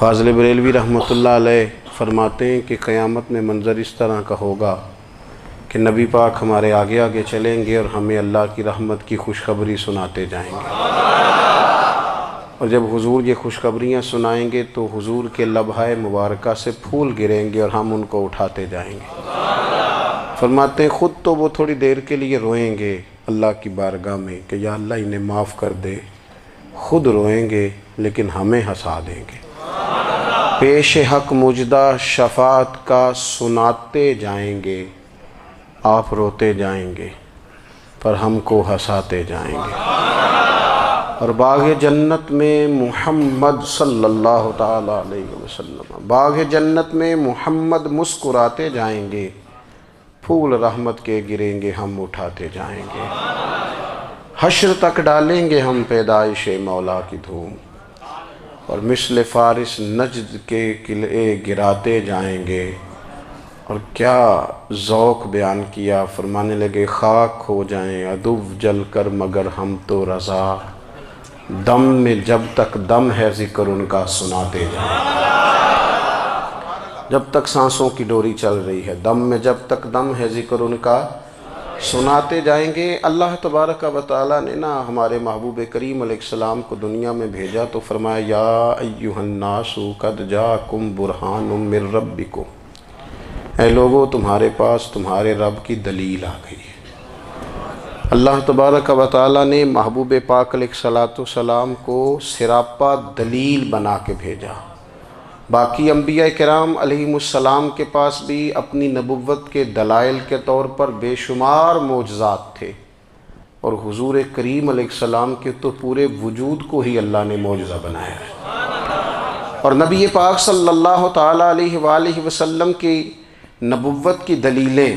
فاضل بریلوی رحمۃ اللہ علیہ فرماتے ہیں کہ قیامت میں منظر اس طرح کا ہوگا کہ نبی پاک ہمارے آگے آگے چلیں گے اور ہمیں اللہ کی رحمت کی خوشخبری سناتے جائیں گے، اور جب حضور یہ خوشخبریاں سنائیں گے تو حضور کے لبھائے مبارکہ سے پھول گریں گے اور ہم ان کو اٹھاتے جائیں گے۔ فرماتے ہیں خود تو وہ تھوڑی دیر کے لیے روئیں گے اللہ کی بارگاہ میں کہ یا اللہ انہیں معاف کر دے، خود روئیں گے لیکن ہمیں ہنسا دیں گے۔ پیش حق مجدہ شفاعت کا سناتے جائیں گے، آپ روتے جائیں گے پر ہم کو ہنساتے جائیں گے۔ اور باغ جنت میں محمد صلی اللہ تعالیٰ علیہ وسلم، باغ جنت میں محمد مسکراتے جائیں گے، پھول رحمت کے گریں گے ہم اٹھاتے جائیں گے۔ حشر تک ڈالیں گے ہم پیدائش مولا کی دھوم، اور مثل فارس نجد کے قلعے گراتے جائیں گے۔ اور کیا ذوق بیان کیا، فرمانے لگے خاک ہو جائیں عدو جل کر مگر ہم تو رضا، دم میں جب تک دم ہے ذکر ان کا سناتے جائیں۔ جب تک سانسوں کی ڈوری چل رہی ہے، دم میں جب تک دم ہے ذکر ان کا سناتے جائیں گے۔ اللہ تبارک و تعالیٰ نے ہمارے محبوب کریم علیہ السلام کو دنیا میں بھیجا تو فرمایا یا ایھا الناس قد جاءکم برہان من ربکم، اے لوگو تمہارے پاس تمہارے رب کی دلیل آ گئی ہے۔ اللہ تبارک و تعالیٰ نے محبوب پاک علیہ السلام کو سراپا دلیل بنا کے بھیجا۔ باقی انبیاء کرام علیہم السلام کے پاس بھی اپنی نبوت کے دلائل کے طور پر بے شمار معجزات تھے، اور حضور کریم علیہ السلام کے تو پورے وجود کو ہی اللہ نے معجزہ بنایا ہے۔ اور نبی پاک صلی اللہ تعالیٰ علیہ وآلہ وسلم کی نبوت کی دلیلیں،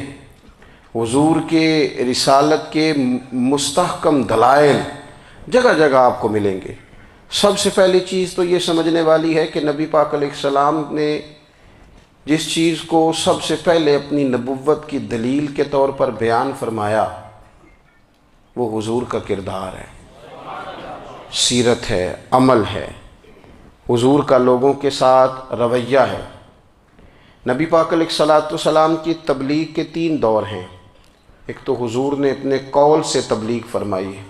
حضور کے رسالت کے مستحکم دلائل جگہ جگہ آپ کو ملیں گے۔ سب سے پہلی چیز تو یہ سمجھنے والی ہے کہ نبی پاک علیہ السلام نے جس چیز کو سب سے پہلے اپنی نبوت کی دلیل کے طور پر بیان فرمایا وہ حضور کا کردار ہے، سیرت ہے، عمل ہے، حضور کا لوگوں کے ساتھ رویہ ہے۔ نبی پاک علیہ السلام کی تبلیغ کے 3 دور ہیں۔ ایک تو حضور نے اپنے قول سے تبلیغ فرمائی ہے،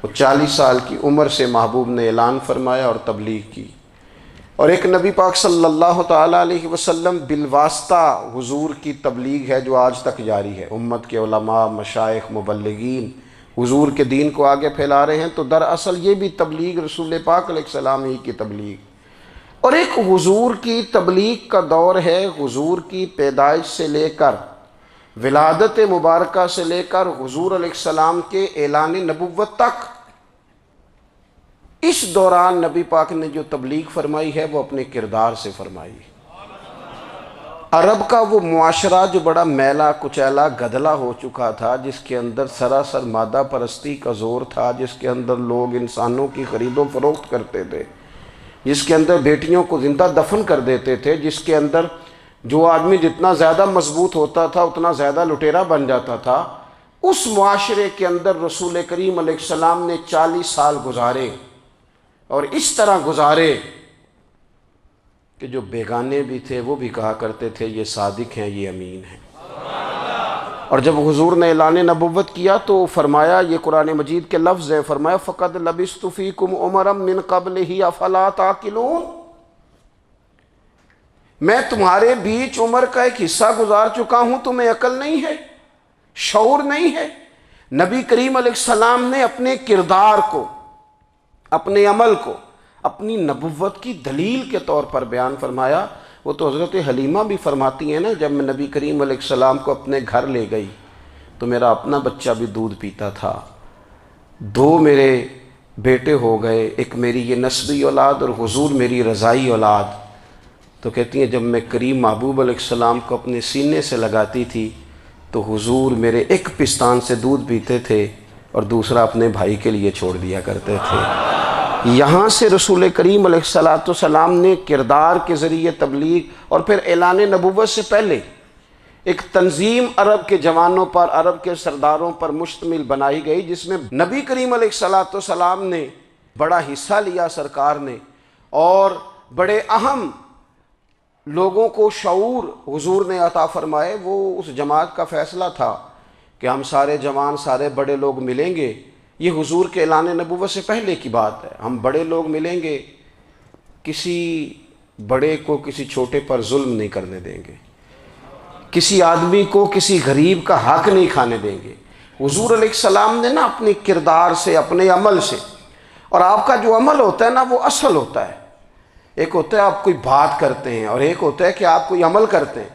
وہ 40 سال کی عمر سے محبوب نے اعلان فرمایا اور تبلیغ کی۔ اور ایک نبی پاک صلی اللہ تعالیٰ علیہ وسلم بالواسطہ حضور کی تبلیغ ہے جو آج تک جاری ہے۔ امت کے علماء، مشائخ، مبلغین حضور کے دین کو آگے پھیلا رہے ہیں، تو دراصل یہ بھی تبلیغ رسول پاک علیہ السلام ہی کی تبلیغ۔ اور ایک حضور کی تبلیغ کا دور ہے، حضور کی پیدائش سے لے کر ولادت مبارکہ سے لے کر حضور علیہ السلام کے اعلان نبوت تک۔ اس دوران نبی پاک نے جو تبلیغ فرمائی ہے وہ اپنے کردار سے فرمائی ہے۔ عرب کا وہ معاشرہ جو بڑا میلا کچیلا گدلا ہو چکا تھا، جس کے اندر سراسر مادہ پرستی کا زور تھا، جس کے اندر لوگ انسانوں کی خرید و فروخت کرتے تھے، جس کے اندر بیٹیوں کو زندہ دفن کر دیتے تھے، جس کے اندر جو آدمی جتنا زیادہ مضبوط ہوتا تھا اتنا زیادہ لٹیرا بن جاتا تھا، اس معاشرے کے اندر رسول کریم علیہ السلام نے 40 سال گزارے، اور اس طرح گزارے کہ جو بیگانے بھی تھے وہ بھی کہا کرتے تھے یہ صادق ہیں، یہ امین ہیں۔ اور جب حضور نے اعلان نبوت کیا تو فرمایا، یہ قرآن مجید کے لفظ ہیں، فرمایا فَقَدْ لَبِثْتُ فِيكُمْ عُمَرًا مِّن قَبْلِهِ أَفَلَا تَعْقِلُونَ، میں تمہارے بیچ عمر کا ایک حصہ گزار چکا ہوں، تمہیں عقل نہیں ہے، شعور نہیں ہے۔ نبی کریم علیہ السلام نے اپنے کردار کو، اپنے عمل کو اپنی نبوت کی دلیل کے طور پر بیان فرمایا۔ وہ تو حضرت حلیمہ بھی فرماتی ہیں نا، جب میں نبی کریم علیہ السلام کو اپنے گھر لے گئی تو میرا اپنا بچہ بھی دودھ پیتا تھا، 2 میرے بیٹے ہو گئے، ایک میری یہ نسبی اولاد اور حضور میری رضائی اولاد۔ تو کہتی ہیں جب میں کریم محبوب علیہ السلام کو اپنے سینے سے لگاتی تھی تو حضور میرے ایک پستان سے دودھ پیتے تھے اور دوسرا اپنے بھائی کے لیے چھوڑ دیا کرتے تھے۔ یہاں سے رسول کریم علیہ السلام نے کردار کے ذریعے تبلیغ، اور پھر اعلان نبوت سے پہلے ایک تنظیم عرب کے جوانوں پر، عرب کے سرداروں پر مشتمل بنائی گئی، جس میں نبی کریم علیہ السلام نے بڑا حصہ لیا سرکار نے، اور بڑے اہم لوگوں کو شعور حضور نے عطا فرمائے، وہ اس جماعت کا فیصلہ تھا کہ ہم سارے جوان، سارے بڑے لوگ ملیں گے۔ یہ حضور کے اعلان نبوت سے پہلے کی بات ہے۔ ہم بڑے لوگ ملیں گے، کسی بڑے کو کسی چھوٹے پر ظلم نہیں کرنے دیں گے، کسی آدمی کو کسی غریب کا حق نہیں کھانے دیں گے۔ حضور علیہ السلام نے نا اپنی کردار سے، اپنے عمل سے، اور آپ کا جو عمل ہوتا ہے نا وہ اصل ہوتا ہے۔ ایک ہوتا ہے آپ کوئی بات کرتے ہیں اور ایک ہوتا ہے کہ آپ کوئی عمل کرتے ہیں۔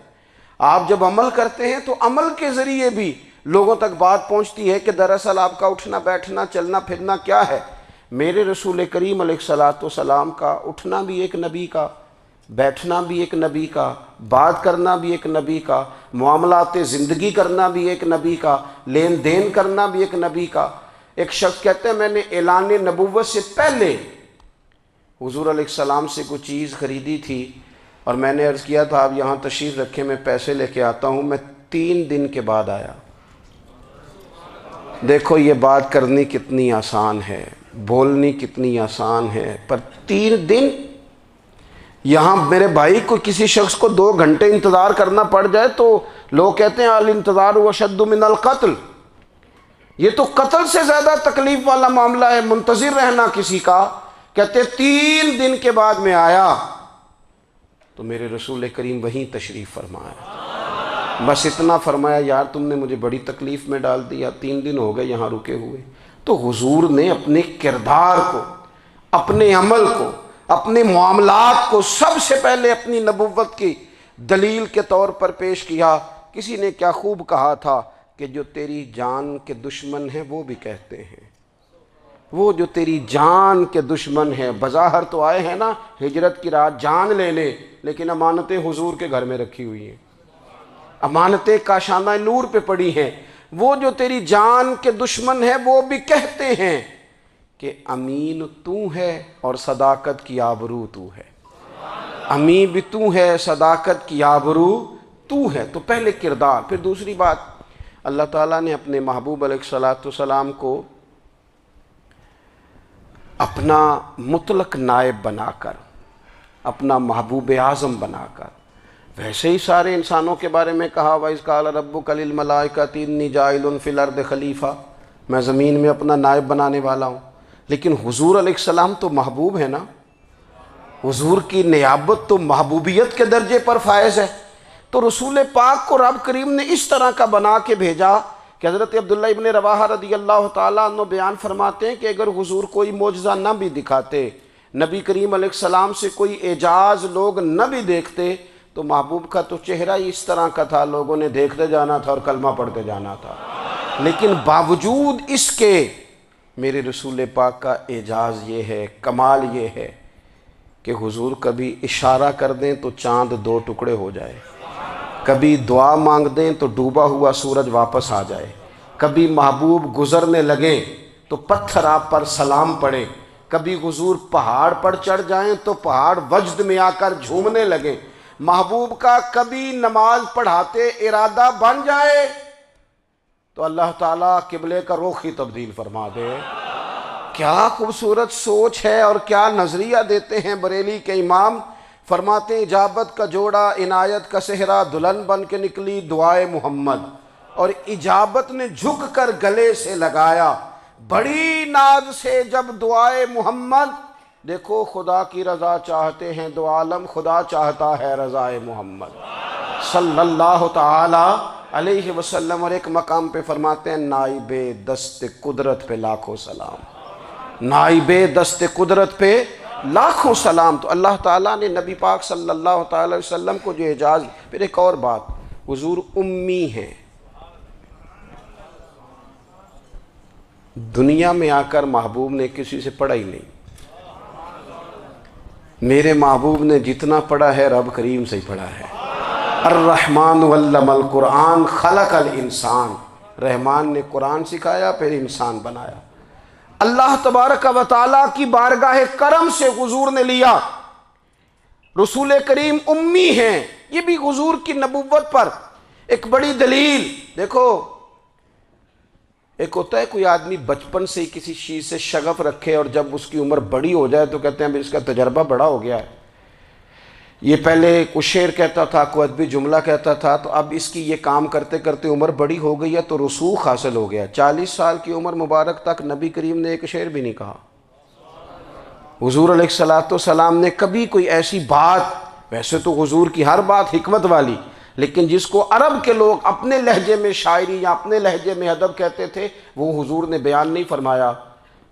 آپ جب عمل کرتے ہیں تو عمل کے ذریعے بھی لوگوں تک بات پہنچتی ہے کہ دراصل آپ کا اٹھنا بیٹھنا چلنا پھرنا کیا ہے۔ میرے رسول کریم علیہ الصلاۃ والسلام کا اٹھنا بھی ایک نبی کا، بیٹھنا بھی ایک نبی کا، بات کرنا بھی ایک نبی کا، معاملات زندگی کرنا بھی ایک نبی کا، لین دین کرنا بھی ایک نبی کا۔ ایک شخص کہتے ہیں میں نے اعلان نبوت سے پہلے حضور علیہ السلام سے کوئی چیز خریدی تھی اور میں نے عرض کیا تھا آپ یہاں تشریف رکھیں، میں پیسے لے کے آتا ہوں۔ میں 3 دن کے بعد آیا۔ دیکھو یہ بات کرنی کتنی آسان ہے، بولنی کتنی آسان ہے، پر 3 دن یہاں میرے بھائی کو کسی شخص کو 2 گھنٹے انتظار کرنا پڑ جائے تو لوگ کہتے ہیں الانتظار اشد من القتل، یہ تو قتل سے زیادہ تکلیف والا معاملہ ہے منتظر رہنا کسی کا۔ کہتے 3 دن کے بعد میں آیا تو میرے رسول کریم وہیں تشریف فرمایا، بس اتنا فرمایا یار تم نے مجھے بڑی تکلیف میں ڈال دیا، 3 دن ہو گئے یہاں رکے ہوئے۔ تو حضور نے اپنے کردار کو، اپنے عمل کو، اپنے معاملات کو سب سے پہلے اپنی نبوت کی دلیل کے طور پر پیش کیا۔ کسی نے کیا خوب کہا تھا کہ جو تیری جان کے دشمن ہیں وہ بھی کہتے ہیں، وہ جو تیری جان کے دشمن ہیں، بظاہر تو آئے ہیں نا ہجرت کی رات جان لے لے، لیکن امانتیں حضور کے گھر میں رکھی ہوئی ہیں، امانتیں کاشانہ نور پہ پڑی ہیں۔ وہ جو تیری جان کے دشمن ہیں وہ بھی کہتے ہیں کہ امین تو ہے اور صداقت کی آبرو تو ہے، امین بھی تو ہے، صداقت کی آبرو تو ہے۔ تو پہلے کردار، پھر دوسری بات، اللہ تعالیٰ نے اپنے محبوب علیہ الصلاۃ والسلام کو اپنا مطلق نائب بنا کر، اپنا محبوب اعظم بنا کر، ویسے ہی سارے انسانوں کے بارے میں کہا وَإِذْ قَالَ رَبُّكَ لِلْمَلَائِكَةِ إِنِّي جَاعِلٌ فِي الْأَرْضِ خلیفہ، میں زمین میں اپنا نائب بنانے والا ہوں۔ لیکن حضور علیہ السلام تو محبوب ہے نا، حضور کی نیابت تو محبوبیت کے درجے پر فائز ہے۔ تو رسول پاک کو رب کریم نے اس طرح کا بنا کے بھیجا کہ حضرت عبداللہ ابن رواحہ رضی اللہ تعالیٰ عنہ بیان فرماتے ہیں کہ اگر حضور کوئی معجزہ نہ بھی دکھاتے، نبی کریم علیہ السلام سے کوئی اعجاز لوگ نہ بھی دیکھتے، تو محبوب کا تو چہرہ ہی اس طرح کا تھا، لوگوں نے دیکھتے جانا تھا اور کلمہ پڑھتے جانا تھا۔ لیکن باوجود اس کے میرے رسول پاک کا اعجاز یہ ہے، کمال یہ ہے کہ حضور کبھی اشارہ کر دیں تو چاند 2 ٹکڑے ہو جائے، کبھی دعا مانگ دیں تو ڈوبا ہوا سورج واپس آ جائے، کبھی محبوب گزرنے لگیں تو پتھر آپ پر سلام پڑے، کبھی حضور پہاڑ پر چڑھ جائیں تو پہاڑ وجد میں آ کر جھومنے لگیں، محبوب کا کبھی نماز پڑھاتے ارادہ بن جائے تو اللہ تعالیٰ قبلے کا رخ ہی تبدیل فرما دے۔ کیا خوبصورت سوچ ہے اور کیا نظریہ دیتے ہیں بریلی کے امام۔ فرماتے ہیں اجابت کا جوڑا عنایت کا صحرا، دلہن بن کے نکلی دعائے محمد، اور اجابت نے جھک کر گلے سے لگایا بڑی ناز سے جب دعائے محمد۔ دیکھو خدا کی رضا چاہتے ہیں دو عالم، خدا چاہتا ہے رضائے محمد صلی اللہ تعالی علیہ وسلم۔ اور ایک مقام پہ فرماتے ہیں نائب دست قدرت پہ لاکھوں سلام، نائب دست قدرت پہ لاکھوں سلام۔ تو اللہ تعالیٰ نے نبی پاک صلی اللہ تعالی علیہ وسلم کو جو اعجاز۔ پھر ایک اور بات، حضور امی ہیں، دنیا میں آ کر محبوب نے کسی سے پڑھا ہی نہیں۔ میرے محبوب نے جتنا پڑھا ہے رب کریم سے ہی پڑھا ہے۔ الرحمن علم القرآن خلق الانسان، رحمان نے قرآن سکھایا پھر انسان بنایا۔ اللہ تبارک و تعالیٰ کی بارگاہ کرم سے حضور نے لیا۔ رسول کریم امی ہیں، یہ بھی حضور کی نبوت پر ایک بڑی دلیل۔ دیکھو ایک ہوتا ہے کوئی آدمی بچپن سے کسی چیز سے شغف رکھے اور جب اس کی عمر بڑی ہو جائے تو کہتے ہیں اس کا تجربہ بڑا ہو گیا ہے، یہ پہلے کچھ شعر کہتا تھا، کوئی ادبی جملہ کہتا تھا، تو اب اس کی یہ کام کرتے کرتے عمر بڑی ہو گئی ہے تو رسوخ حاصل ہو گیا۔ 40 سال کی عمر مبارک تک نبی کریم نے ایک شعر بھی نہیں کہا۔ حضور علیہ السلام نے کبھی کوئی ایسی بات، ویسے تو حضور کی ہر بات حکمت والی، لیکن جس کو عرب کے لوگ اپنے لہجے میں شاعری یا اپنے لہجے میں ادب کہتے تھے، وہ حضور نے بیان نہیں فرمایا۔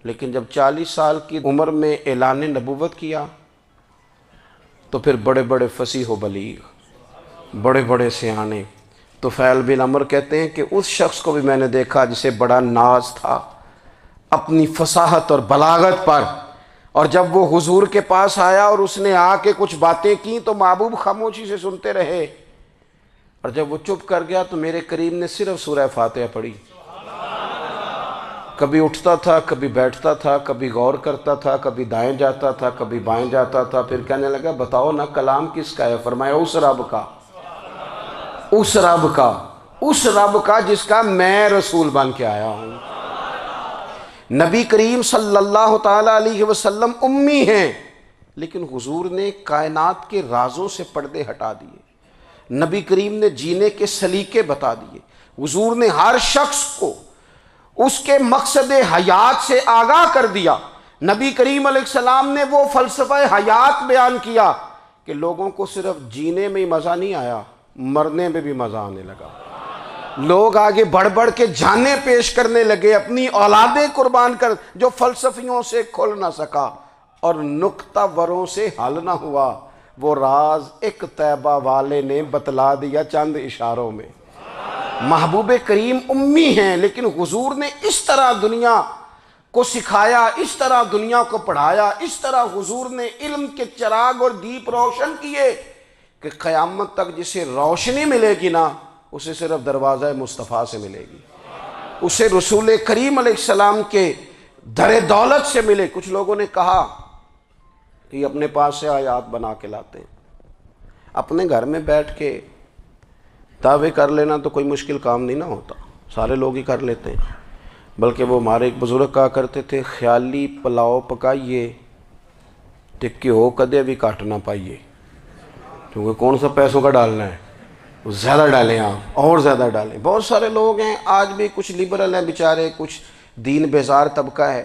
لیکن جب 40 سال کی عمر میں اعلان نبوت کیا تو پھر بڑے بڑے فصیح و بلیغ، بڑے بڑے سیانے طفیل بن عمر کہتے ہیں کہ اس شخص کو بھی میں نے دیکھا جسے بڑا ناز تھا اپنی فصاحت اور بلاغت پر، اور جب وہ حضور کے پاس آیا اور اس نے آ کے کچھ باتیں کی تو محبوب خاموشی سے سنتے رہے، اور جب وہ چپ کر گیا تو میرے کریم نے صرف سورہ فاتحہ پڑھی۔ کبھی اٹھتا تھا، کبھی بیٹھتا تھا، کبھی غور کرتا تھا، کبھی دائیں جاتا تھا، کبھی بائیں جاتا تھا، پھر کہنے لگا بتاؤ نا کلام کس کا ہے؟ فرمایا اس رب کا، اس رب کا، اس رب کا جس کا میں رسول بن کے آیا ہوں۔ نبی کریم صلی اللہ تعالیٰ علیہ وسلم امی ہیں، لیکن حضور نے کائنات کے رازوں سے پردے ہٹا دیے، نبی کریم نے جینے کے سلیقے بتا دیے، حضور نے ہر شخص کو اس کے مقصد حیات سے آگاہ کر دیا۔ نبی کریم علیہ السلام نے وہ فلسفہ حیات بیان کیا کہ لوگوں کو صرف جینے میں ہی مزہ نہیں آیا، مرنے میں بھی مزہ آنے لگا۔ لوگ آگے بڑھ بڑھ کے جانیں پیش کرنے لگے، اپنی اولادیں قربان کر، جو فلسفیوں سے کھل نہ سکا اور نکتہ وروں سے حل نہ ہوا، وہ راز ایک طیبہ والے نے بتلا دیا چند اشاروں میں۔ محبوب کریم امی ہیں، لیکن حضور نے اس طرح دنیا کو سکھایا، اس طرح دنیا کو پڑھایا، اس طرح حضور نے علم کے چراغ اور دیپ روشن کیے کہ قیامت تک جسے روشنی ملے گی نا، اسے صرف دروازہ مصطفیٰ سے ملے گی، اسے رسول کریم علیہ السلام کے در دولت سے ملے۔ کچھ لوگوں نے کہا کہ یہ اپنے پاس سے آیات بنا کے لاتے ہیں، اپنے گھر میں بیٹھ کے دعوے کر لینا تو کوئی مشکل کام نہیں نہ ہوتا، سارے لوگ ہی کر لیتے ہیں۔ بلکہ وہ ہمارے ایک بزرگ کہا کرتے تھے، خیالی پلاؤ پکائیے ٹکی ہو کدے بھی کاٹ نہ پائیے، کیونکہ کون سا پیسوں کا ڈالنا ہے، زیادہ ڈالیں آپ، اور زیادہ ڈالیں۔ بہت سارے لوگ ہیں آج بھی، کچھ لبرل ہیں بیچارے، کچھ دین بیزار طبقہ ہے،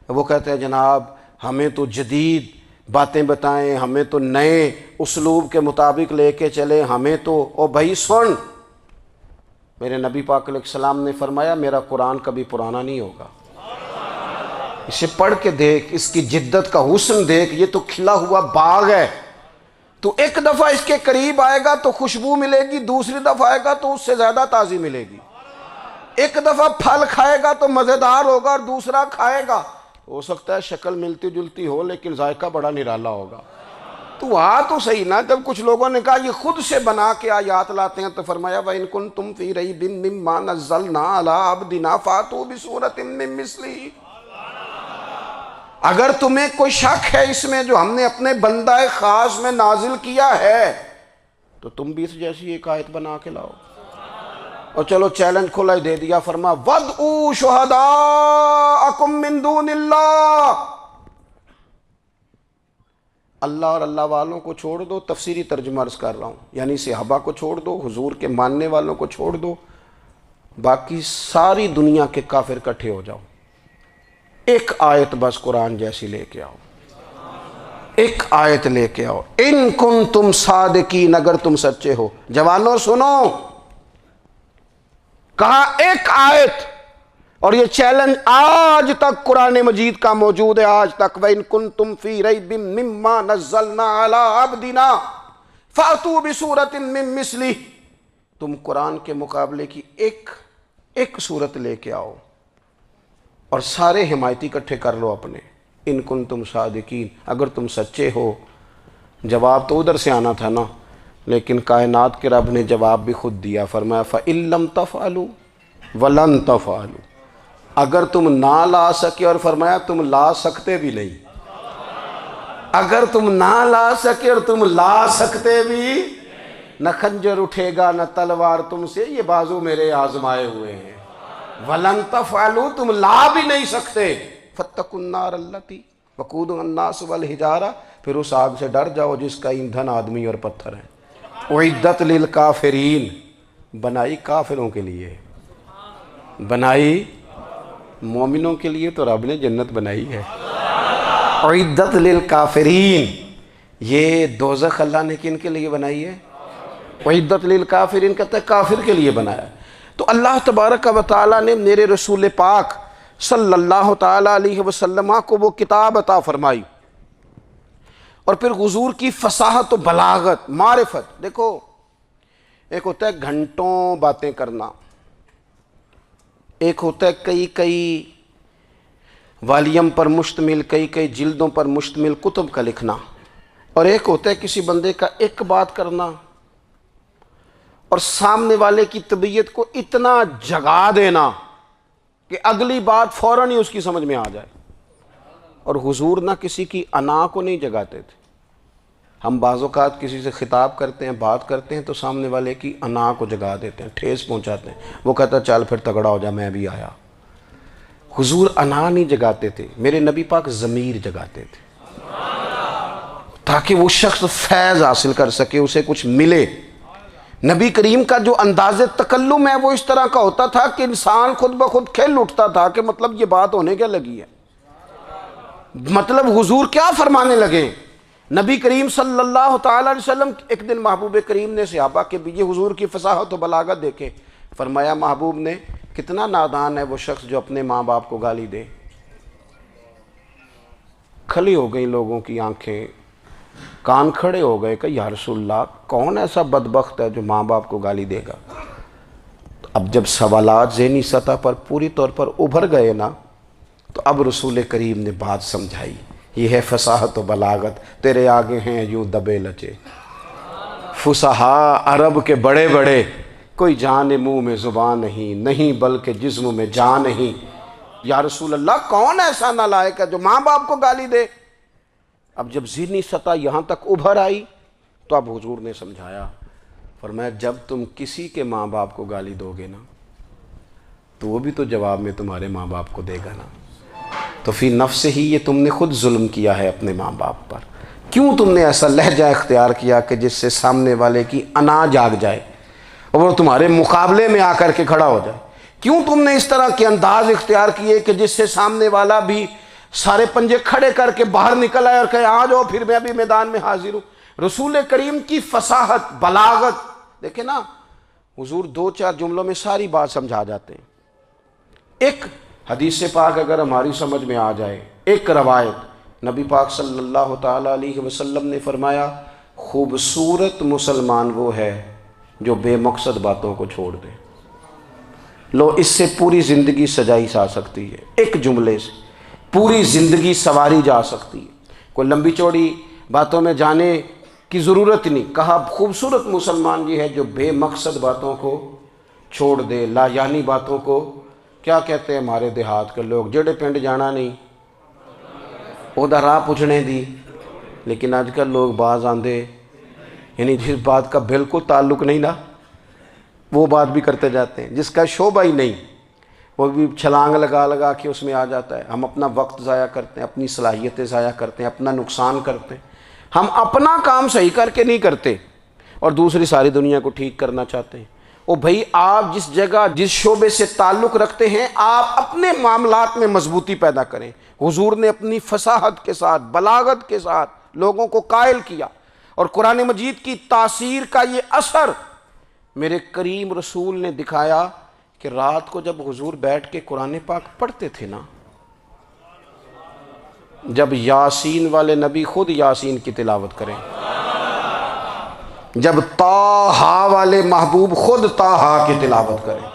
وہ کہتے ہیں جناب ہمیں تو جدید باتیں بتائیں، ہمیں تو نئے اسلوب کے مطابق لے کے چلے، ہمیں تو او بھائی سن، میرے نبی پاک علیہ السلام نے فرمایا میرا قرآن کبھی پرانا نہیں ہوگا، اسے پڑھ کے دیکھ، اس کی جدت کا حسن دیکھ، یہ تو کھلا ہوا باغ ہے، تو ایک دفعہ اس کے قریب آئے گا تو خوشبو ملے گی، دوسری دفعہ آئے گا تو اس سے زیادہ تازی ملے گی، ایک دفعہ پھل کھائے گا تو مزیدار ہوگا اور دوسرا کھائے گا، ہو سکتا ہے شکل ملتی جلتی ہو لیکن ذائقہ بڑا نرالا ہوگا۔ تو تو صحیح نا، جب کچھ لوگوں نے کہا یہ خود سے بنا کے آیات لاتے ہیں تو فرمایا وَإِن كُنتُمْ فِي رَيْبٍ مِّمَّا نَزَّلْنَا عَلَىٰ عَبْدِنَا فَأْتُوا بِسُورَةٍ مِّن مِّثْلِهِ، اگر تمہیں کوئی شک ہے اس میں جو ہم نے اپنے بندہ خاص میں نازل کیا ہے تو تم بھی اس جیسی ایک آیت بنا کے لاؤ۔ اور چلو چیلنج کھلا ہی دے دیا، فرما وَادْعُوا شُهَدَاءَكُم مِّن دُونِ اللَّهِ، اللہ اور اللہ والوں کو چھوڑ دو، تفسیری ترجمہ عرض کر رہا ہوں، یعنی صحابہ کو چھوڑ دو، حضور کے ماننے والوں کو چھوڑ دو، باقی ساری دنیا کے کافر اکٹھے ہو جاؤ، ایک آیت بس قرآن جیسی لے کے آؤ، ایک آیت لے کے آؤ، ان کنتم صادقین، اگر تم سچے ہو۔ جوانوں سنو، کہا ایک آیت، اور یہ چیلنج آج تک قرآن مجید کا موجود ہے، آج تک وَإِن كُنتُمْ فِي رَيْبٍ مِّمَّا نَزَّلْنَا عَلَىٰ عَبْدِنَا فَأْتُوا بِسُورَةٍ مِّن مِّثْلِهِ، تم قرآن کے مقابلے کی ایک صورت لے کے آؤ اور سارے حمایتی اکٹھے کر لو اپنے، ان کنتم صادقین، اگر تم سچے ہو۔ جواب تو ادھر سے آنا تھا نا، لیکن کائنات کے رب نے جواب بھی خود دیا، فرمایا فَإِن لَّمْ تَفْعَلُوا وَلَن تَفْعَلُوا، اگر تم نہ لا سکے، اور فرمایا تم لا سکتے بھی نہیں، اگر تم نہ لا سکے اور تم لا سکتے بھی، نہ خنجر اٹھے گا نہ تلوار تم سے، یہ بازو میرے آزمائے ہوئے ہیں، وَلَن تَفْعَلُوا، تم لا بھی نہیں سکتے، فَاتَّقُوا النَّارَ الَّتِي وَقُودُهَا النَّاسُ وَالْحِجَارَةُ، پھر اس آگ سے ڈر جاؤ جس کا ایندھن آدمی اور پتھر ہے۔ اعدت للکافرین، بنائی کافروں کے لیے، بنائی مومنوں کے لیے تو رب نے جنت بنائی ہے۔ اعدت للکافرین، یہ دوزخ اللہ نے کن کے لیے بنائی ہے؟ اعدت للکافرین کہتا ہے کافر کے لیے بنایا۔ تو اللہ تبارک و تعالیٰ نے میرے رسول پاک صلی اللہ تعالیٰ علیہ وسلم کو وہ کتاب عطا فرمائی، اور پھر حضور کی فصاحت و بلاغت، معرفت۔ دیکھو ایک ہوتا ہے گھنٹوں باتیں کرنا، ایک ہوتا ہے کئی والیم پر مشتمل، کئی جلدوں پر مشتمل کتب کا لکھنا، اور ایک ہوتا ہے کسی بندے کا ایک بات کرنا اور سامنے والے کی طبیعت کو اتنا جگا دینا کہ اگلی بات فوراً ہی اس کی سمجھ میں آ جائے۔ اور حضور نہ کسی کی انا کو نہیں جگاتے تھے۔ ہم بعض اوقات کسی سے خطاب کرتے ہیں، بات کرتے ہیں تو سامنے والے کی انا کو جگا دیتے ہیں، ٹھیس پہنچاتے ہیں، وہ کہتا ہے چل پھر تگڑا ہو جا میں بھی آیا۔ حضور انا نہیں جگاتے تھے، میرے نبی پاک ضمیر جگاتے تھے تاکہ وہ شخص فیض حاصل کر سکے، اسے کچھ ملے۔ نبی کریم کا جو انداز تکلم ہے وہ اس طرح کا ہوتا تھا کہ انسان خود بخود کھل اٹھتا تھا کہ مطلب یہ بات ہونے کیا لگی ہے، مطلب حضور کیا فرمانے لگے۔ نبی کریم صلی اللہ تعالیٰ علیہ وسلم، ایک دن محبوب کریم نے صحابہ کے بھی یہ حضور کی فصاحت و بلاغت دیکھے، فرمایا محبوب نے کتنا نادان ہے وہ شخص جو اپنے ماں باپ کو گالی دے۔ کھلی ہو گئی لوگوں کی آنکھیں، کان کھڑے ہو گئے کہ یا رسول اللہ کون ایسا بدبخت ہے جو ماں باپ کو گالی دے گا۔ اب جب سوالات ذہنی سطح پر پوری طور پر ابھر گئے نا، تو اب رسول کریم نے بات سمجھائی۔ یہ ہے فصاحت و بلاغت، تیرے آگے ہیں یوں دبے لچے فصحاء عرب کے بڑے بڑے، کوئی جان منہ میں زبان نہیں بلکہ جسم میں جان نہیں۔ یا رسول اللہ کون ایسا نالائق ہے جو ماں باپ کو گالی دے؟ اب جب ذہنی سطح یہاں تک ابھر آئی تو اب حضور نے سمجھایا، فرمایا جب تم کسی کے ماں باپ کو گالی دو گے نا تو وہ بھی تو جواب میں تمہارے ماں باپ کو دے گا نا، تو فی نفس ہی یہ تم نے خود ظلم کیا ہے اپنے ماں باپ پر۔ کیوں تم نے ایسا لہجہ اختیار کیا کہ جس سے سامنے والے کی انا جاگ جائے اور وہ تمہارے مقابلے میں آ کر کے کھڑا ہو جائے؟ کیوں تم نے اس طرح کے انداز اختیار کیے کہ جس سے سامنے والا بھی سارے پنجے کھڑے کر کے باہر نکل آئے اور کہے آ جاؤ پھر میں بھی میدان میں حاضر ہوں؟ رسول کریم کی فصاحت، بلاغت دیکھیں نا، حضور 2-4 جملوں میں ساری بات سمجھا جاتے ہیں۔ ایک حدیث پاک اگر ہماری سمجھ میں آ جائے، ایک روایت، نبی پاک صلی اللہ تعالیٰ علیہ وسلم نے فرمایا خوبصورت مسلمان وہ ہے جو بے مقصد باتوں کو چھوڑ دے۔ لو اس سے پوری زندگی سجائی جا سکتی ہے، ایک جملے سے پوری زندگی سواری جا سکتی ہے، کوئی لمبی چوڑی باتوں میں جانے کی ضرورت نہیں۔ کہا خوبصورت مسلمان یہ ہے جو بے مقصد باتوں کو چھوڑ دے، لا یعنی باتوں کو، کیا کہتے ہیں ہمارے دیہات کے لوگ، جڑے پنڈ جانا نہیں ادھر راہ پوچھنے دی۔ لیکن آج کل لوگ باز آندے، یعنی جس بات کا بالکل تعلق نہیں نا وہ بات بھی کرتے جاتے ہیں، جس کا شعبہ ہی نہیں وہ بھی چھلانگ لگا کے اس میں آ جاتا ہے۔ ہم اپنا وقت ضائع کرتے ہیں، اپنی صلاحیتیں ضائع کرتے ہیں، اپنا نقصان کرتے ہیں۔ ہم اپنا کام صحیح کر کے نہیں کرتے اور دوسری ساری دنیا کو ٹھیک کرنا چاہتے ہیں۔ او بھائی آپ جس جگہ جس شعبے سے تعلق رکھتے ہیں آپ اپنے معاملات میں مضبوطی پیدا کریں۔ حضور نے اپنی فصاحت کے ساتھ، بلاغت کے ساتھ لوگوں کو قائل کیا، اور قرآن مجید کی تاثیر کا یہ اثر میرے کریم رسول نے دکھایا کہ رات کو جب حضور بیٹھ کے قرآن پاک پڑھتے تھے نا، جب یاسین والے نبی خود یاسین کی تلاوت کریں، جب طٰہٰ والے محبوب خود طٰہٰ کی تلاوت کریں،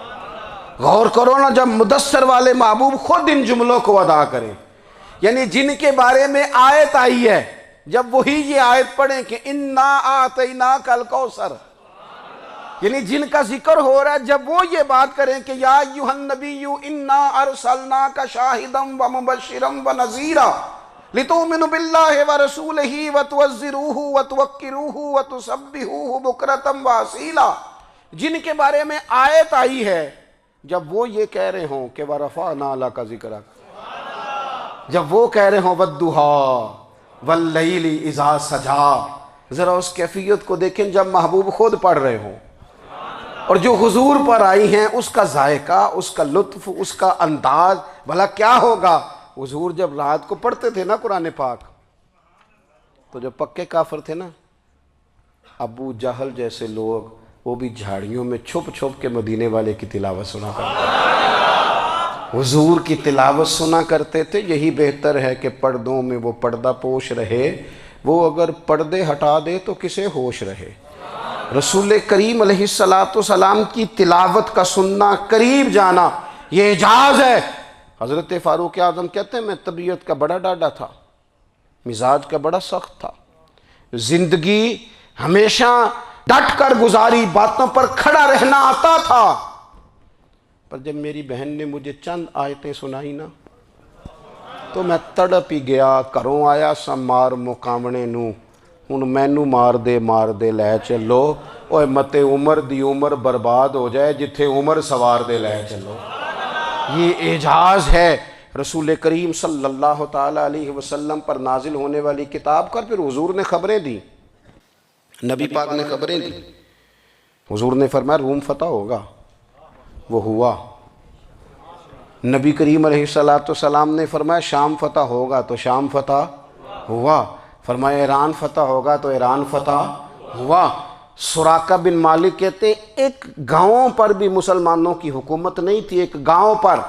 غور کرو نا، جب مدثر والے محبوب خود ان جملوں کو ادا کریں، یعنی جن کے بارے میں آیت آئی ہے جب وہی یہ آیت پڑھیں کہ اِنَّا أَعْطَيْنَاكَ الْكَوْثَرَ، یعنی جن کا ذکر ہو رہا ہے جب وہ یہ بات کریں کہ یا ایھا النبی انا ارسلناک شاہدا ومبشرا ونذیرا لتؤمنوا باللہ ورسولہ وتعزروہ وتوقروہ وتسبحوہ بکرۃ واصیلا، جن کے بارے میں آیت آئی ہے جب وہ یہ کہہ رہے ہوں کہ ورفعنا لک ذکرک، جب وہ کہہ رہے ہوں والضحیٰ واللیل اذا سجا، ذرا اس کیفیت کو دیکھیں جب محبوب خود پڑھ رہے ہوں، اور جو حضور پر آئی ہیں اس کا ذائقہ، اس کا لطف، اس کا انداز بھلا کیا ہوگا۔ حضور جب رات کو پڑھتے تھے نا قرآن پاک، تو جو پکے کافر تھے نا، ابو جہل جیسے لوگ، وہ بھی جھاڑیوں میں چھپ چھپ کے مدینے والے کی تلاوت سنا کرتے تھے، حضور کی تلاوت سنا کرتے تھے۔ یہی بہتر ہے کہ پردوں میں وہ پردہ پوش رہے، وہ اگر پردے ہٹا دے تو کسے ہوش رہے۔ رسول کریم علیہ السلام کی تلاوت کا سننا، قریب جانا، یہ اعجاز ہے۔ حضرت فاروق اعظم کہتے ہیں میں طبیعت کا بڑا ڈاڈا تھا، مزاج کا بڑا سخت تھا، زندگی ہمیشہ ڈٹ کر گزاری، باتوں پر کھڑا رہنا آتا تھا، پر جب میری بہن نے مجھے چند آیتیں سنائی نا تو میں تڑپ ہی گیا۔ کروں آیا سا مار مقامنے نو، ہن مینو مار دے لے چلو، اوے متے عمر دی عمر برباد ہو جائے، جتھے عمر سوار دے لے چلو۔ یہ اعجاز ہے رسول کریم صلی اللہ تعالیٰ علیہ وسلم پر نازل ہونے والی کتاب کا۔ پھر حضور نے خبریں دی، نبی پاک نے خبریں دی۔ حضور نے فرمایا روم فتح ہوگا، وہ ہوا۔ نبی کریم علیہ السلام نے فرمایا شام فتح ہوگا، تو شام فتح ہوا۔ فرمایا ایران فتح ہوگا، تو ایران فتح ہوا۔ سراقہ بن مالک کہتے ہیں ایک گاؤں پر بھی مسلمانوں کی حکومت نہیں تھی، ایک گاؤں پر۔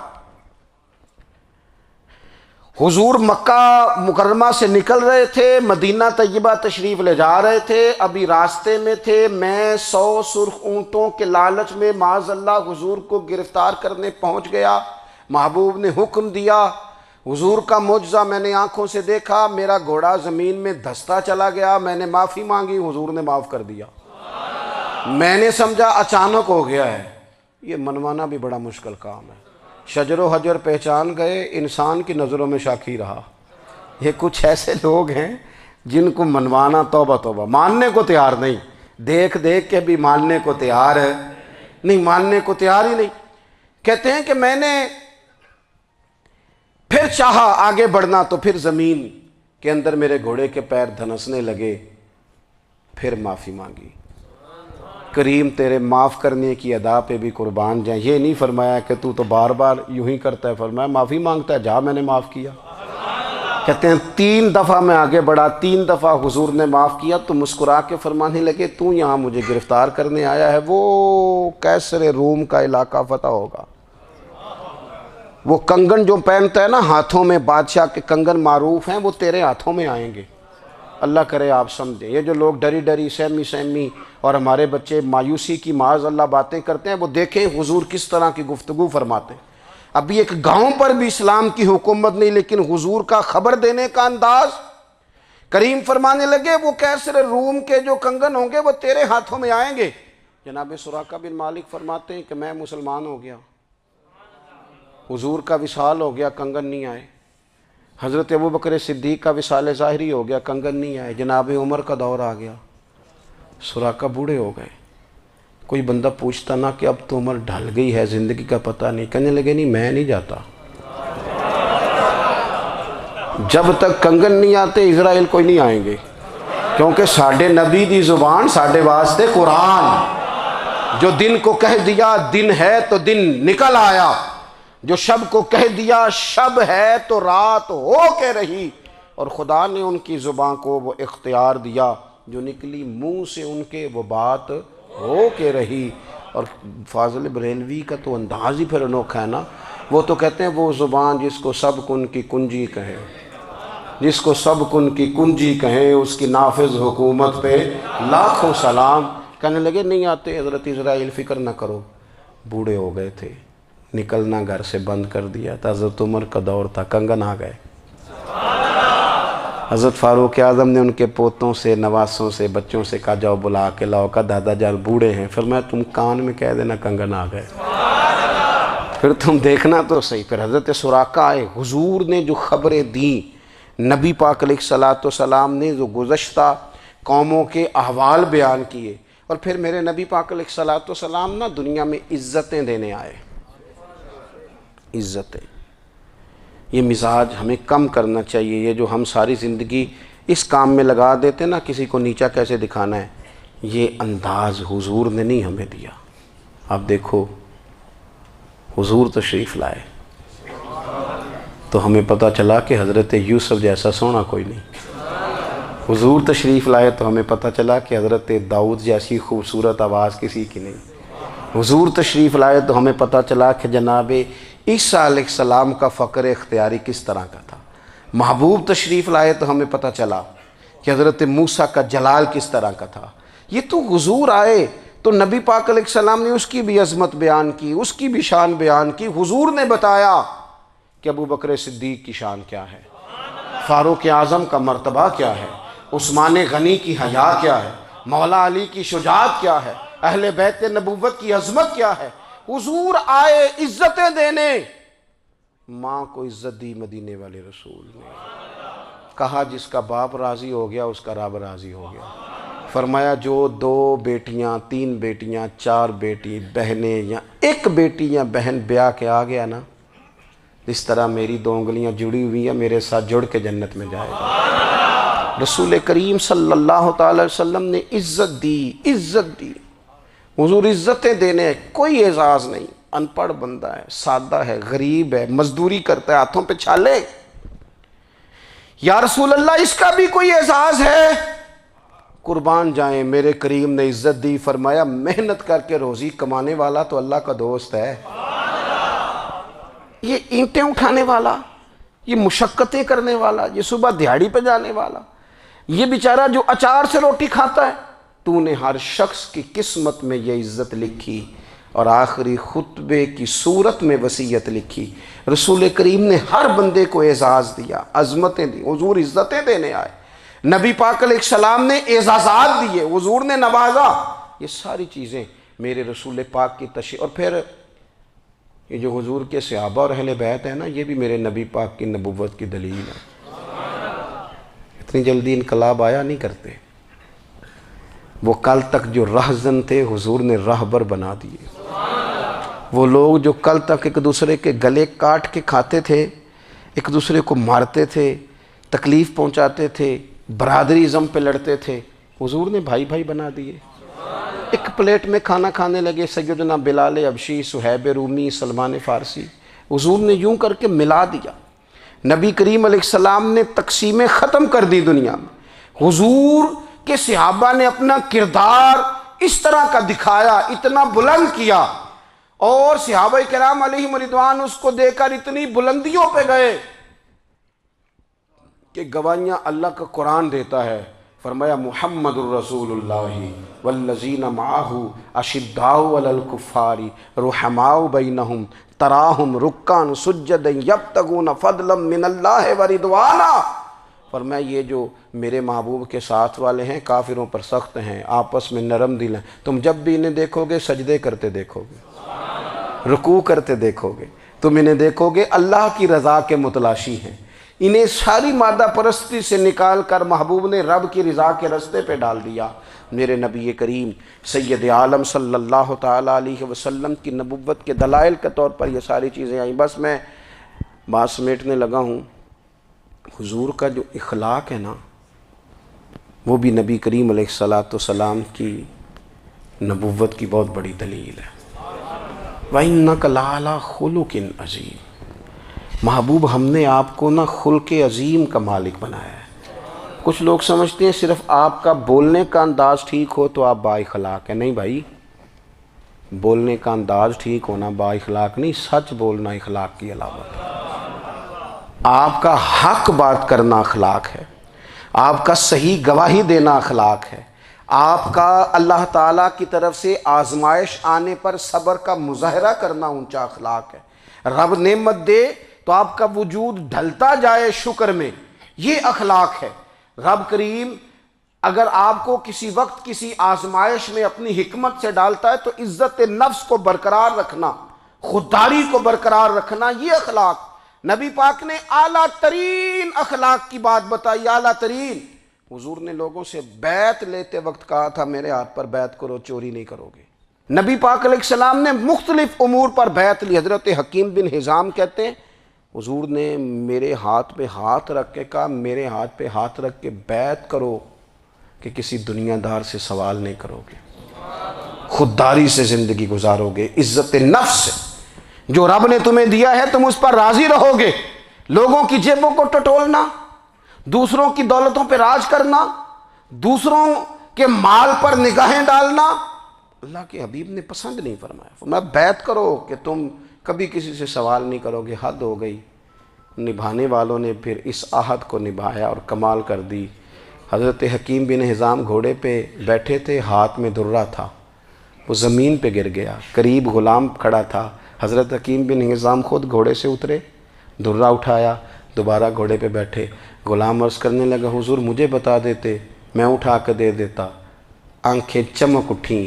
حضور مکہ مکرمہ سے نکل رہے تھے، مدینہ طیبہ تشریف لے جا رہے تھے، ابھی راستے میں تھے، میں 100 سرخ اونٹوں کے لالچ میں معاذ اللہ حضور کو گرفتار کرنے پہنچ گیا۔ محبوب نے حکم دیا، حضور کا معجزہ میں نے آنکھوں سے دیکھا، میرا گھوڑا زمین میں دھستا چلا گیا، میں نے معافی مانگی، حضور نے معاف کر دیا۔ میں نے سمجھا اچانک ہو گیا ہے۔ یہ منوانا بھی بڑا مشکل کام ہے۔ شجر و حجر پہچان گئے، انسان کی نظروں میں شاکی رہا۔ یہ کچھ ایسے لوگ ہیں جن کو منوانا توبہ توبہ، ماننے کو تیار نہیں، دیکھ دیکھ کے بھی ماننے کو تیار ہے نہیں، ماننے کو تیار ہی نہیں۔ کہتے ہیں کہ میں نے پھر چاہا آگے بڑھنا، تو پھر زمین کے اندر میرے گھوڑے کے پیر دھنسنے لگے، پھر معافی مانگی۔ کریم تیرے معاف کرنے کی ادا پہ بھی قربان جائیں۔ یہ نہیں فرمایا کہ تو بار بار یوں ہی کرتا ہے، فرمایا معافی مانگتا ہے، جا میں نے معاف کیا۔ کہتے ہیں 3 دفعہ میں آگے بڑھا، 3 دفعہ حضور نے معاف کیا، تو مسکرا کے فرمانے لگے تو یہاں مجھے گرفتار کرنے آیا ہے، وہ کیسر روم کا علاقہ فتح ہوگا۔ وہ کنگن جو پہنتا ہے نا ہاتھوں میں، بادشاہ کے کنگن معروف ہیں، وہ تیرے ہاتھوں میں آئیں گے۔ اللہ کرے آپ سمجھیں۔ یہ جو لوگ ڈری ڈری سہمی اور ہمارے بچے مایوسی کی معاذ اللہ باتیں کرتے ہیں، وہ دیکھیں حضور کس طرح کی گفتگو فرماتے ہیں۔ ابھی ایک گاؤں پر بھی اسلام کی حکومت نہیں، لیکن حضور کا خبر دینے کا انداز۔ کریم فرمانے لگے وہ کیسر روم کے جو کنگن ہوں گے وہ تیرے ہاتھوں میں آئیں گے۔ جناب سراقہ بن مالک فرماتے ہیں کہ میں مسلمان ہو گیا، حضور کا وصال ہو گیا، کنگن نہیں آئے۔ حضرت ابوبکر صدیق کا وصال ظاہری ہو گیا، کنگن نہیں آئے۔ جناب عمر کا دور آ گیا، سراقہ بوڑھے ہو گئے۔ کوئی بندہ پوچھتا نا کہ اب تو عمر ڈھل گئی ہے، زندگی کا پتہ نہیں، کہنے لگے نہیں میں نہیں جاتا، جب تک کنگن نہیں آتے اسرائیل کوئی نہیں آئیں گے، کیونکہ ساڈے نبی دی زبان ساڈے واسطے قرآن۔ جو دن کو کہہ دیا دن ہے تو دن نکل آیا، جو شب کو کہہ دیا شب ہے تو رات ہو کے رہی، اور خدا نے ان کی زبان کو وہ اختیار دیا، جو نکلی منہ سے ان کے وہ بات ہو کے رہی۔ اور فاضل بریلوی کا تو انداز ہی پھر انوکھا ہے نا، وہ تو کہتے ہیں وہ زبان جس کو سب کن کی کنجی کہیں، جس کو سب کن کی کنجی کہیں، اس کی نافذ حکومت پہ لاکھوں سلام۔ کہنے لگے نہیں آتے حضرت اسرائیل، فکر نہ کرو، بوڑھے ہو گئے تھے، نکلنا گھر سے بند کر دیا تھا، حضرت عمر کا دور تھا، کنگن آ گئے۔ حضرت فاروق اعظم نے ان کے پوتوں سے، نواسوں سے، بچوں سے کہا جاؤ بلا کے لاؤ، کا دادا جان بوڑھے ہیں، فرمایا تم کان میں کہہ دینا کنگن آ گئے، پھر تم دیکھنا تو صحیح۔ پھر حضرت سراقہ آئے، حضور نے جو خبریں دیں، نبی پاک علیہ السلام نے جو گزشتہ قوموں کے احوال بیان کیے، اور پھر میرے نبی پاک علیہ السلام نا دنیا میں عزتیں دینے آئے۔ عزتیں، یہ مزاج ہمیں کم کرنا چاہیے۔ یہ جو ہم ساری زندگی اس کام میں لگا دیتے نا کسی کو نیچا کیسے دکھانا ہے، یہ انداز حضور نے نہیں ہمیں دیا۔ اب دیکھو حضور تشریف لائے تو ہمیں پتہ چلا کہ حضرت یوسف جیسا سونا کوئی نہیں، حضور تشریف لائے تو ہمیں پتہ چلا کہ حضرت داؤد جیسی خوبصورت آواز کسی کی نہیں، حضور تشریف لائے تو ہمیں پتہ چلا کہ جناب عیسیٰ علیہ السلام کا فقر اختیاری کس طرح کا تھا، محبوب تشریف لائے تو ہمیں پتہ چلا کہ حضرت موسیٰ کا جلال کس طرح کا تھا۔ یہ تو حضور آئے تو نبی پاک علیہ السلام نے اس کی بھی عظمت بیان کی، اس کی بھی شان بیان کی، حضور نے بتایا کہ ابو بکر صدیق کی شان کیا ہے، فاروق اعظم کا مرتبہ کیا ہے، عثمان غنی کی حیا کیا ہے، مولا علی کی شجاعت کیا ہے، اہل بیت نبوت کی عظمت کیا ہے۔ حضور آئے عزتیں دینے، ماں کو عزت دی مدینے والے رسول نے، کہا جس کا باپ راضی ہو گیا اس کا رب راضی ہو گیا، فرمایا جو 2 بیٹیاں 3 بیٹیاں 4 بیٹی بہنیں یا 1 بیٹی یا بہن بیاہ کے آ گیا نا، اس طرح میری 2 انگلیاں جڑی ہوئی ہیں میرے ساتھ جڑ کے جنت میں جائے گا۔ رسول کریم صلی اللہ تعالی وسلم نے عزت دی، حضور عزتیں دینے، کوئی اعزاز نہیں، ان پڑھ بندہ ہے، سادہ ہے، غریب ہے، مزدوری کرتا ہے، ہاتھوں پہ چھالے، یا رسول اللہ اس کا بھی کوئی اعزاز ہے؟ قربان جائیں، میرے کریم نے عزت دی، فرمایا محنت کر کے روزی کمانے والا تو اللہ کا دوست ہے، یہ اینٹیں اٹھانے والا، یہ مشقتیں کرنے والا، یہ صبح دیہڑی پہ جانے والا، یہ بیچارہ جو اچار سے روٹی کھاتا ہے، تو نے ہر شخص کی قسمت میں یہ عزت لکھی اور آخری خطبے کی صورت میں وصیت لکھی۔ رسول کریم نے ہر بندے کو اعزاز دیا، عظمتیں دی، حضور عزتیں دینے آئے، نبی پاک علیہ السلام نے اعزازات دیے، حضور نے نوازا، یہ ساری چیزیں میرے رسول پاک کی تشریف۔ اور پھر یہ جو حضور کے صحابہ اور اہل بیت ہیں نا، یہ بھی میرے نبی پاک کی نبوت کی دلیل ہے۔ اتنی جلدی انقلاب آیا نہیں کرتے، وہ کل تک جو رہزن تھے حضور نے راہبر بنا دیے، وہ لوگ جو کل تک ایک دوسرے کے گلے کاٹ کے کھاتے تھے، ایک دوسرے کو مارتے تھے، تکلیف پہنچاتے تھے، برادری ازم پہ لڑتے تھے، حضور نے بھائی بھائی بنا دیے، ایک پلیٹ میں کھانا کھانے لگے، سیدنا بلال حبشی، صہیب رومی، سلمان فارسی، حضور نے یوں کر کے ملا دیا۔ نبی کریم علیہ السلام نے تقسیمیں ختم کر دی دنیا میں، حضور کے صحابہ نے اپنا کردار اس طرح کا دکھایا، اتنا بلند کیا، اور صحابہ کرام علیہم رضوان اس کو دے کر اتنی بلندیوں پہ گئے کہ گواہیاں اللہ کا قرآن دیتا ہے۔ فرمایا محمد الرسول اللہ والذین معہ اشداء علی الکفار رحماء بینہم تراہم رکعا سجدا یبتغون فضلا من اللہ ورضوانا۔ فرمایا یہ جو میرے محبوب کے ساتھ والے ہیں کافروں پر سخت ہیں، آپس میں نرم دل ہیں، تم جب بھی انہیں دیکھو گے سجدے کرتے دیکھو گے، رکوع کرتے دیکھو گے، تم انہیں دیکھو گے اللہ کی رضا کے متلاشی ہیں۔ انہیں ساری مادہ پرستی سے نکال کر محبوب نے رب کی رضا کے رستے پہ ڈال دیا۔ میرے نبی کریم سید عالم صلی اللہ تعالیٰ علیہ وسلم کی نبوت کے دلائل کے طور پر یہ ساری چیزیں آئیں۔ بس میں بات سمیٹنے لگا ہوں، حضور کا جو اخلاق ہے نا، وہ بھی نبی کریم علیہ السلام کی نبوت کی بہت بڑی دلیل ہے۔ وَإِنَّكَ لَعَلَىٰ خُلُقٍ عَظِيمٍ۔ محبوب ہم نے آپ کو نا خلق عظیم کا مالک بنایا ہے۔ کچھ لوگ سمجھتے ہیں صرف آپ کا بولنے کا انداز ٹھیک ہو تو آپ با اخلاق ہیں، نہیں بھائی، بولنے کا انداز ٹھیک ہونا با اخلاق نہیں، سچ بولنا اخلاق کی علامت ہے۔ آپ کا حق بات کرنا اخلاق ہے، آپ کا صحیح گواہی دینا اخلاق ہے، آپ کا اللہ تعالیٰ کی طرف سے آزمائش آنے پر صبر کا مظاہرہ کرنا اونچا اخلاق ہے۔ رب نعمت دے تو آپ کا وجود ڈھلتا جائے شکر میں، یہ اخلاق ہے۔ رب کریم اگر آپ کو کسی وقت کسی آزمائش میں اپنی حکمت سے ڈالتا ہے تو عزت نفس کو برقرار رکھنا، خودداری کو برقرار رکھنا، یہ اخلاق۔ نبی پاک نے اعلیٰ ترین اخلاق کی بات بتائی، اعلیٰ ترین۔ حضور نے لوگوں سے بیعت لیتے وقت کہا تھا میرے ہاتھ پر بیعت کرو، چوری نہیں کرو گے۔ نبی پاک علیہ السلام نے مختلف امور پر بیعت لی۔ حضرت حکیم بن حزام کہتے ہیں حضور نے میرے ہاتھ پہ ہاتھ رکھ کے کہا میرے ہاتھ پہ ہاتھ رکھ کے بیعت کرو کہ کسی دنیا دار سے سوال نہیں کرو گے، خودداری سے زندگی گزارو گے، عزت نفس سے، جو رب نے تمہیں دیا ہے تم اس پر راضی رہو گے، لوگوں کی جیبوں کو ٹٹولنا، دوسروں کی دولتوں پہ راج کرنا، دوسروں کے مال پر نگاہیں ڈالنا اللہ کے حبیب نے پسند نہیں فرمایا۔ فرمایا بیعت کرو کہ تم کبھی کسی سے سوال نہیں کرو گے، حد ہو گئی۔ نبھانے والوں نے پھر اس عہد کو نبھایا اور کمال کر دی۔ حضرت حکیم بن حزام گھوڑے پہ بیٹھے تھے، ہاتھ میں درہ تھا، وہ زمین پہ گر گیا، قریب غلام کھڑا تھا، حضرت حکیم بن حزام خود گھوڑے سے اترے، درہ اٹھایا، دوبارہ گھوڑے پہ بیٹھے۔ غلام عرض کرنے لگا حضور مجھے بتا دیتے میں اٹھا کے دے دیتا۔ آنکھیں چمک اٹھیں،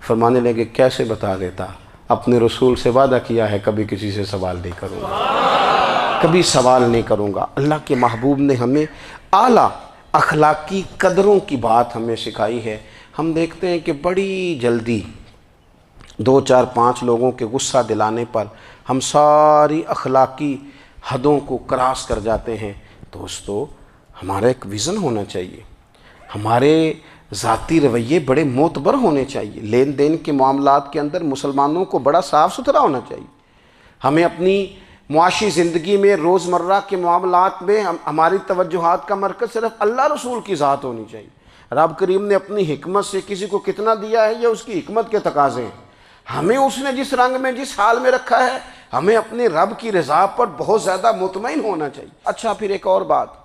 فرمانے لگے کیسے بتا دیتا؟ اپنے رسول سے وعدہ کیا ہے کبھی کسی سے سوال نہیں کروں گا، کبھی سوال نہیں کروں گا۔ اللہ کے محبوب نے ہمیں اعلیٰ اخلاقی قدروں کی بات ہمیں سکھائی ہے۔ ہم دیکھتے ہیں کہ بڑی جلدی 2 4 5 لوگوں کے غصہ دلانے پر ہم ساری اخلاقی حدوں کو کراس کر جاتے ہیں۔ دوستو ہمارا ایک ویژن ہونا چاہیے، ہمارے ذاتی رویے بڑے معتبر ہونے چاہیے، لین دین کے معاملات کے اندر مسلمانوں کو بڑا صاف ستھرا ہونا چاہیے۔ ہمیں اپنی معاشی زندگی میں روزمرہ کے معاملات میں ہماری توجہات کا مرکز صرف اللہ رسول کی ذات ہونی چاہیے۔ رب کریم نے اپنی حکمت سے کسی کو کتنا دیا ہے یہ اس کی حکمت کے تقاضے ہیں، ہمیں اس نے جس رنگ میں جس حال میں رکھا ہے ہمیں اپنے رب کی رضا پر بہت زیادہ مطمئن ہونا چاہیے۔ اچھا پھر ایک اور بات،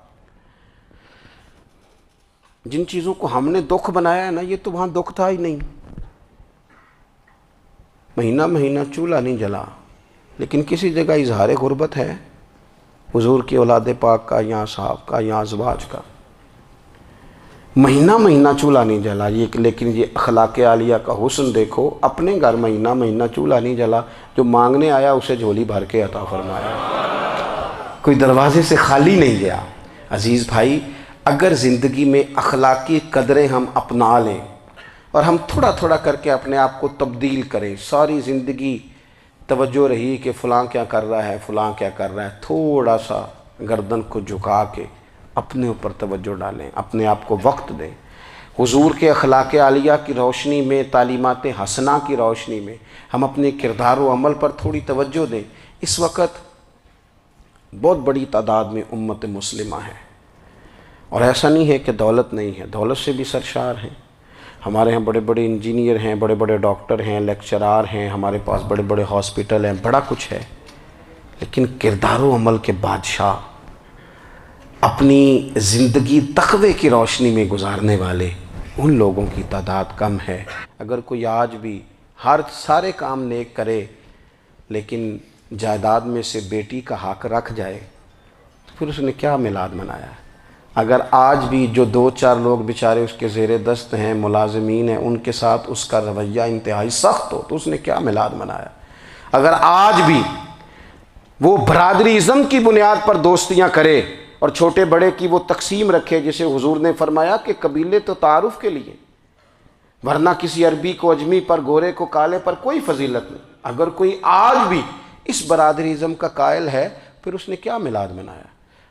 جن چیزوں کو ہم نے دکھ بنایا ہے نا یہ تو وہاں دکھ تھا ہی نہیں۔ مہینہ مہینہ چولہا نہیں جلا، لیکن کسی جگہ اظہار غربت ہے حضور کی اولاد پاک کا یا صحاب کا یا ازواج کا۔ مہینہ مہینہ چولہا نہیں جلا، لیکن یہ اخلاق عالیہ کا حسن دیکھو، اپنے گھر مہینہ مہینہ چولہا نہیں جلا، جو مانگنے آیا اسے جھولی بھر کے عطا فرمایا، کوئی دروازے سے خالی نہیں گیا۔ عزیز بھائی اگر زندگی میں اخلاقی قدریں ہم اپنا لیں اور ہم تھوڑا تھوڑا کر کے اپنے آپ کو تبدیل کریں، ساری زندگی توجہ رہی کہ فلاں کیا کر رہا ہے فلاں کیا کر رہا ہے، تھوڑا سا گردن کو جھکا کے اپنے اوپر توجہ ڈالیں، اپنے آپ کو وقت دیں، حضور کے اخلاق عالیہ کی روشنی میں، تعلیمات حسنہ کی روشنی میں ہم اپنے کردار و عمل پر تھوڑی توجہ دیں۔ اس وقت بہت بڑی تعداد میں امت مسلمہ ہے، اور ایسا نہیں ہے کہ دولت نہیں ہے، دولت سے بھی سرشار ہیں۔ ہمارے ہاں بڑے بڑے انجینئر ہیں، بڑے بڑے ڈاکٹر ہیں، لیکچرار ہیں، ہمارے پاس بڑے بڑے ہاسپٹل ہیں، بڑا کچھ ہے، لیکن کردار و عمل کے بادشاہ، اپنی زندگی تقوی کی روشنی میں گزارنے والے ان لوگوں کی تعداد کم ہے۔ اگر کوئی آج بھی سارے کام نیک کرے لیکن جائیداد میں سے بیٹی کا حق رکھ جائے تو پھر اس نے کیا میلاد منایا ہے؟ اگر آج بھی جو 2 4 لوگ بیچارے اس کے زیر دست ہیں، ملازمین ہیں، ان کے ساتھ اس کا رویہ انتہائی سخت ہو تو اس نے کیا میلاد منایا؟ اگر آج بھی وہ برادری ازم کی بنیاد پر دوستیاں کرے اور چھوٹے بڑے کی وہ تقسیم رکھے، جسے حضور نے فرمایا کہ قبیلے تو تعارف کے لیے، ورنہ کسی عربی کو اجمی پر، گورے کو کالے پر کوئی فضیلت نہیں۔ اگر کوئی آج بھی اس برادری ازم کا قائل ہے پھر اس نے کیا میلاد منایا؟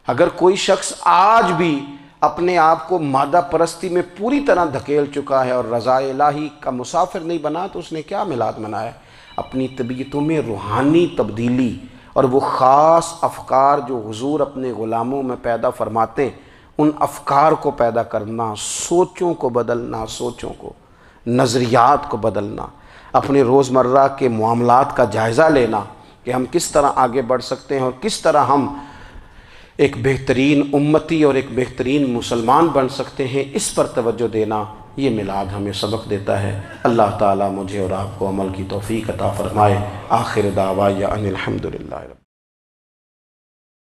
اگر کوئی شخص آج بھی اپنے آپ کو مادہ پرستی میں پوری طرح دھکیل چکا ہے اور رضا الہی کا مسافر نہیں بنا تو اس نے کیا میلاد منایا؟ اپنی طبیعتوں میں روحانی تبدیلی اور وہ خاص افکار جو حضور اپنے غلاموں میں پیدا فرماتے ہیں، ان افکار کو پیدا کرنا، سوچوں کو بدلنا، سوچوں کو، نظریات کو بدلنا، اپنے روزمرہ کے معاملات کا جائزہ لینا کہ ہم کس طرح آگے بڑھ سکتے ہیں اور کس طرح ہم ایک بہترین امتی اور ایک بہترین مسلمان بن سکتے ہیں، اس پر توجہ دینا، یہ میلاد ہمیں سبق دیتا ہے۔ اللہ تعالیٰ مجھے اور آپ کو عمل کی توفیق عطا فرمائے۔ آخر دعوایا ان الحمدللہ۔